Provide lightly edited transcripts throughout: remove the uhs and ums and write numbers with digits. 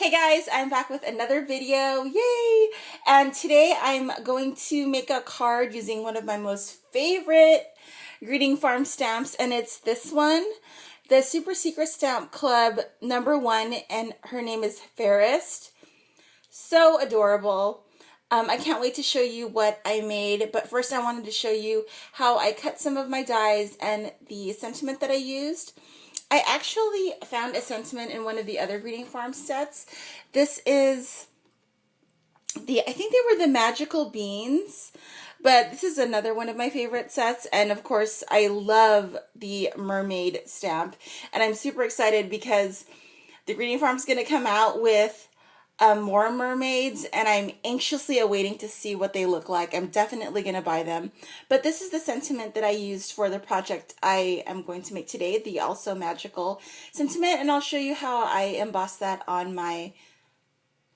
Hey guys, I'm back with another video, yay! And today I'm going to make a card using one of my most favorite greeting farm stamps, and it's this one, the Super Secret Stamp Club #1, and her name is Fairest. So adorable. I can't wait to show you what I made, but first I wanted to show you how I cut some of my dies and the sentiment that I used. I actually found a sentiment in one of the other greeting farm sets. This is I think they were the magical beans, but this is another one of my favorite sets. And of course, I love the mermaid stamp, and I'm super excited because the greeting farm is going to come out with more mermaids, and I'm anxiously awaiting to see what they look like. I'm definitely going to buy them. But this is the sentiment that I used for the project I am going to make today, the Also Magical sentiment, and I'll show you how I embossed that on my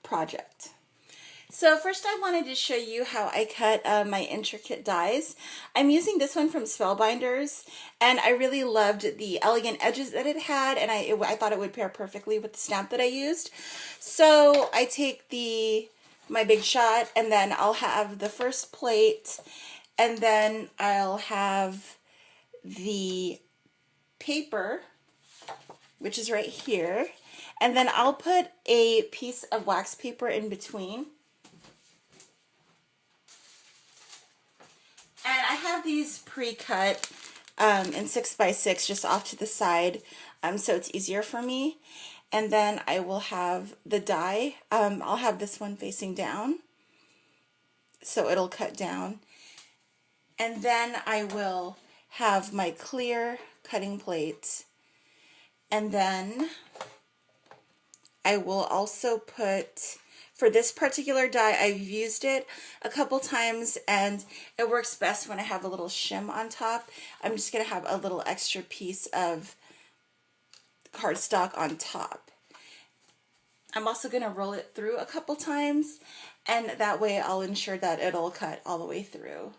project. So first I wanted to show you how I cut my intricate dies. I'm using this one from Spellbinders, and I really loved the elegant edges that it had, and I thought it would pair perfectly with the stamp that I used. So I take my Big Shot, and then I'll have the first plate, and then I'll have the paper, which is right here, and then I'll put a piece of wax paper in between. And I have these pre-cut in 6x6 just off to the side, so it's easier for me. And then I will have the die. I'll have this one facing down, so it'll cut down. And then I will have my clear cutting plate. And then I will also put, for this particular die, I've used it a couple times, and it works best when I have a little shim on top. I'm just going to have a little extra piece of cardstock on top. I'm also going to roll it through a couple times, and that way I'll ensure that it'll cut all the way through.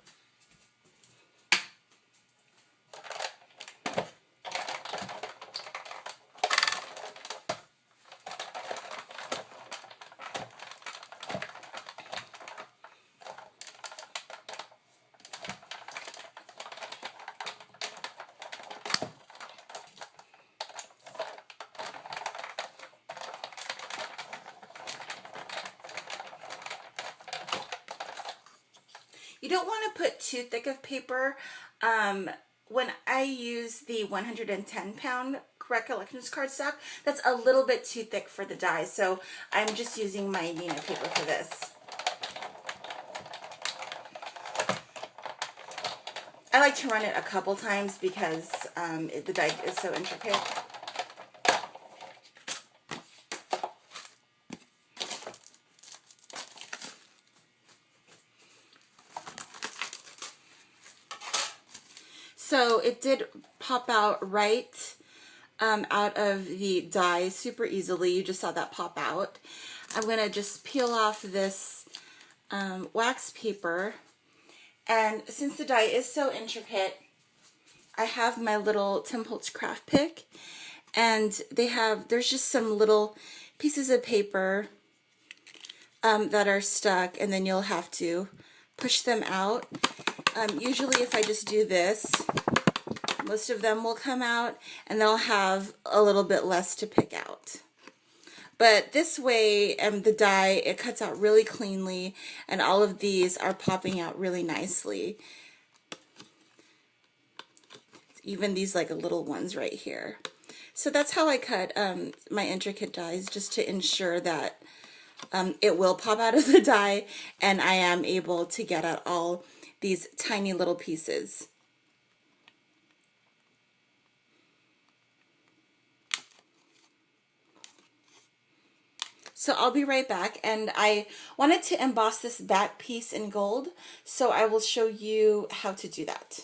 You don't want to put too thick of paper. When I use the 110-pound Recollections cardstock, that's a little bit too thick for the die, so I'm just using my Nina paper for this. I like to run it a couple times because the die is so intricate. So it did pop out right out of the die super easily. You just saw that pop out. I'm going to just peel off this wax paper. And since the die is so intricate, I have my little Tim Holtz craft pick. And there's just some little pieces of paper that are stuck, and then you'll have to push them out. Usually if I just do this, most of them will come out, and they'll have a little bit less to pick out. But this way, the die, it cuts out really cleanly, and all of these are popping out really nicely. Even these like little ones right here. So that's how I cut my intricate dies, just to ensure that it will pop out of the die, and I am able to get at all these tiny little pieces. So I'll be right back, and I wanted to emboss this back piece in gold, so I will show you how to do that.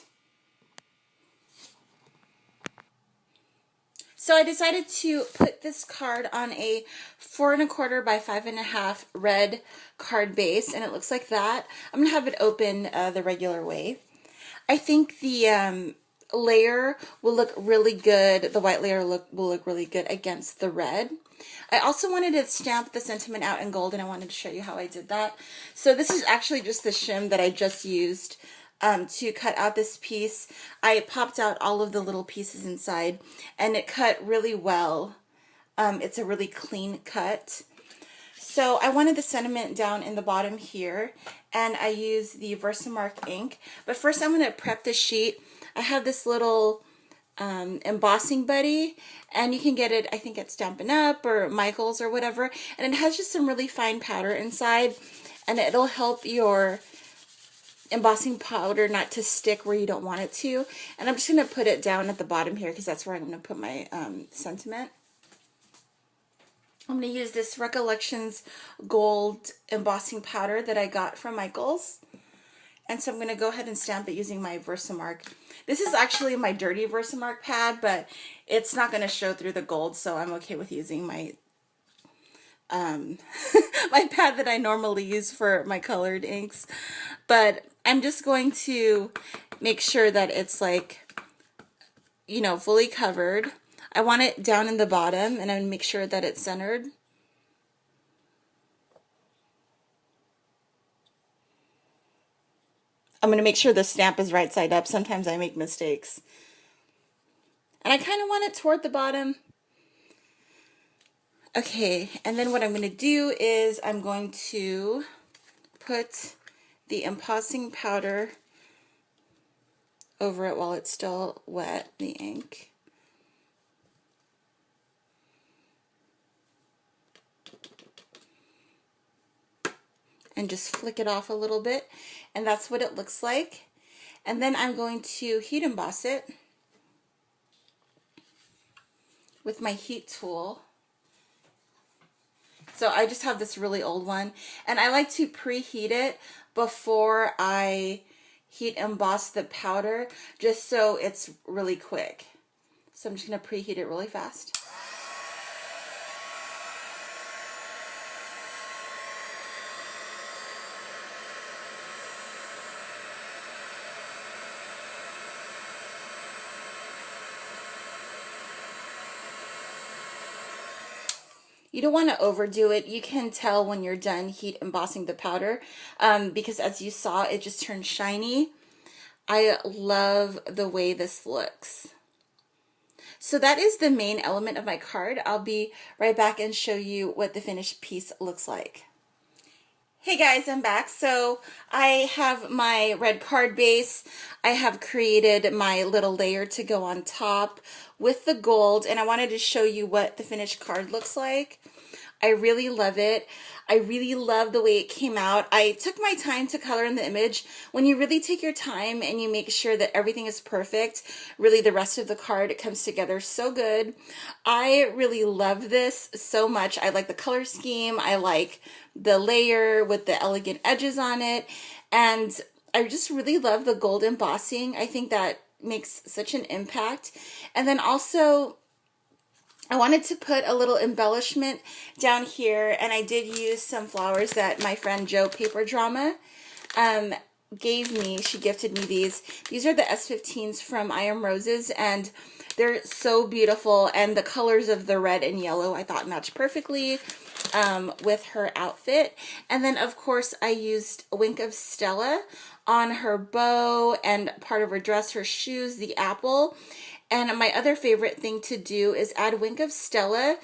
So I decided to put this card on a 4 1/4 by 5 1/2 red card base, and it looks like that. I'm gonna have it open the regular way. I think the layer will look really good. The white layer will look really good against the red. I also wanted to stamp the sentiment out in gold, and I wanted to show you how I did that. So this is actually just the shim that I just used to cut out this piece. I popped out all of the little pieces inside, and it cut really well. It's a really clean cut. So I wanted the sentiment down in the bottom here, and I used the Versamark ink. But first I'm going to prep the sheet. I have this little embossing buddy, and you can get it, I think, at Stampin' Up! Or Michael's or whatever. And it has just some really fine powder inside, and it'll help your embossing powder not to stick where you don't want it to. And I'm just going to put it down at the bottom here because that's where I'm going to put my sentiment. I'm going to use this Recollections gold embossing powder that I got from Michael's. And so I'm going to go ahead and stamp it using my Versamark. This is actually my dirty Versamark pad, but it's not going to show through the gold, so I'm okay with using my my pad that I normally use for my colored inks. But I'm just going to make sure that it's like, you know, fully covered. I want it down in the bottom, and I'm going to make sure that it's centered. I'm going to make sure the stamp is right side up. Sometimes I make mistakes. And I kind of want it toward the bottom. Okay, and then what I'm going to do is I'm going to put the embossing powder over it while it's still wet, the ink. And just flick it off a little bit, and that's what it looks like. And then I'm going to heat emboss it with my heat tool. So I just have this really old one, and I like to preheat it before I heat emboss the powder, just so it's really quick. So I'm just going to preheat it really fast. You don't want to overdo it. You can tell when you're done heat embossing the powder because as you saw, it just turned shiny. I love the way this looks. So that is the main element of my card. I'll be right back and show you what the finished piece looks like. Hey guys, I'm back. So I have my red card base. I have created my little layer to go on top with the gold, and I wanted to show you what the finished card looks like. I really love it. I really love the way it came out. I took my time to color in the image. When you really take your time and you make sure that everything is perfect, really the rest of the card, it comes together so good. I really love this so much. I like the color scheme. I like the layer with the elegant edges on it. And I just really love the gold embossing. I think that makes such an impact. And then also, I wanted to put a little embellishment down here, and I did use some flowers that my friend Jo Paper Drama gave me. She gifted me these. These are the S15s from I Am Roses, and they're so beautiful, and the colors of the red and yellow I thought matched perfectly with her outfit. And then, of course, I used a wink of Stella on her bow and part of her dress, her shoes, the apple. And my other favorite thing to do is add wink of Stella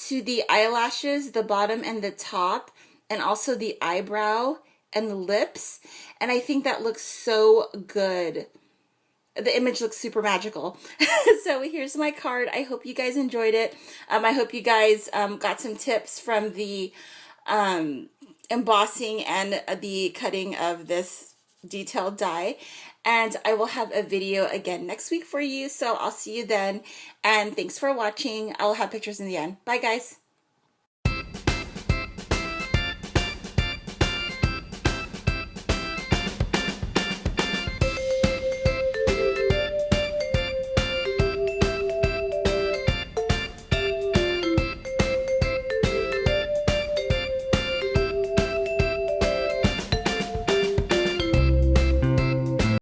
to the eyelashes, the bottom and the top, and also the eyebrow and the lips. And I think that looks so good. The image looks super magical. So here's my card. I hope you guys enjoyed it. I hope you guys got some tips from the embossing and the cutting of this detailed die. And I will have a video again next week for you. So I'll see you then. And thanks for watching. I'll have pictures in the end. Bye, guys.